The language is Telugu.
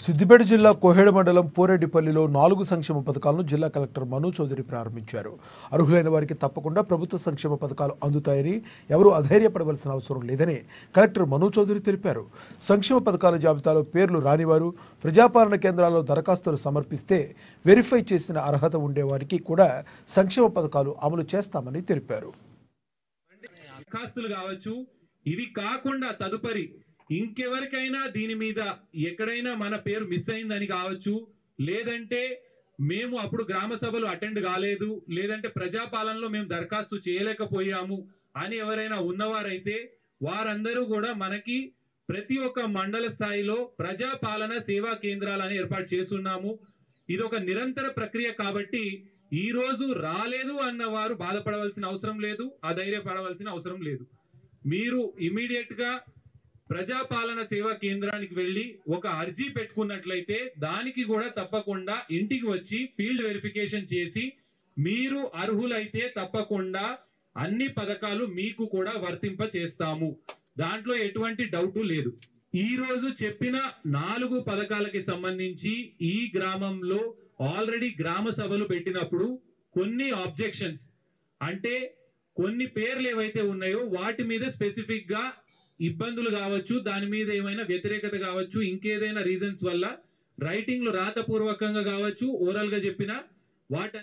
సిద్దిపేట జిల్లా కోహేడ మండలం పోరెడ్డిపల్లిలో 4 సంక్షేమ పథకాలను జిల్లా కలెక్టర్ మను చౌదరి ప్రారంభించారు. అర్హులైన వారికి తప్పకుండా ప్రభుత్వ సంక్షేమ పథకాలు అందుతాయని, ఎవరూ అధైర్యపడవలసిన అవసరం లేదని కలెక్టర్ మను చౌదరి తెలిపారు. సంక్షేమ పథకాల జాబితాలో పేర్లు రానివారు ప్రజాపాలన కేంద్రాల్లో దరఖాస్తులు సమర్పిస్తే వెరిఫై చేసిన అర్హత ఉండే వారికి కూడా సంక్షేమ పథకాలు అమలు చేస్తామని తెలిపారు. ఇవి కాకుండా తదుపరి ఇంకెవరికైనా దీని మీద ఎక్కడైనా మన పేరు మిస్ అయిందని కావచ్చు, లేదంటే మేము అప్పుడు గ్రామ సభలు అటెండ్ కాలేదు, లేదంటే ప్రజాపాలనలో మేము దరఖాస్తు చేయలేకపోయాము అని ఎవరైనా ఉన్నవారైతే వారందరూ కూడా మనకి ప్రతి ఒక్క మండల స్థాయిలో ప్రజాపాలన సేవా కేంద్రాలను ఏర్పాటు చేస్తున్నాము. ఇది ఒక నిరంతర ప్రక్రియ కాబట్టి ఈ రోజు రాలేదు అన్నవారు బాధపడవలసిన అవసరం లేదు, అధైర్యపడవలసిన అవసరం లేదు. మీరు ఇమీడియట్ గా ప్రజాపాలన సేవా కేంద్రానికి వెళ్ళి ఒక అర్జీ పెట్టుకున్నట్లయితే దానికి కూడా తప్పకుండా ఇంటికి వచ్చి ఫీల్డ్ వెరిఫికేషన్ చేసి మీరు అర్హులైతే తప్పకుండా అన్ని పథకాలు మీకు కూడా వర్తింప చేస్తాము. దాంట్లో ఎటువంటి డౌట్ లేదు. ఈ రోజు చెప్పిన 4 పథకాలకి సంబంధించి ఈ గ్రామంలో ఆల్రెడీ గ్రామ సభలు పెట్టినప్పుడు కొన్ని ఆబ్జెక్షన్స్ అంటే కొన్ని పేర్లు ఏవైతే ఉన్నాయో వాటి మీద స్పెసిఫిక్ గా ఇబ్బందులు కావచ్చు, దాని మీద ఏమైనా వ్యతిరేకత కావచ్చు, ఇంకేదైనా రీజన్స్ వల్ల రైటింగ్ లో రాతపూర్వకంగా కావచ్చు, ఓరల్ గా చెప్పిన వాటి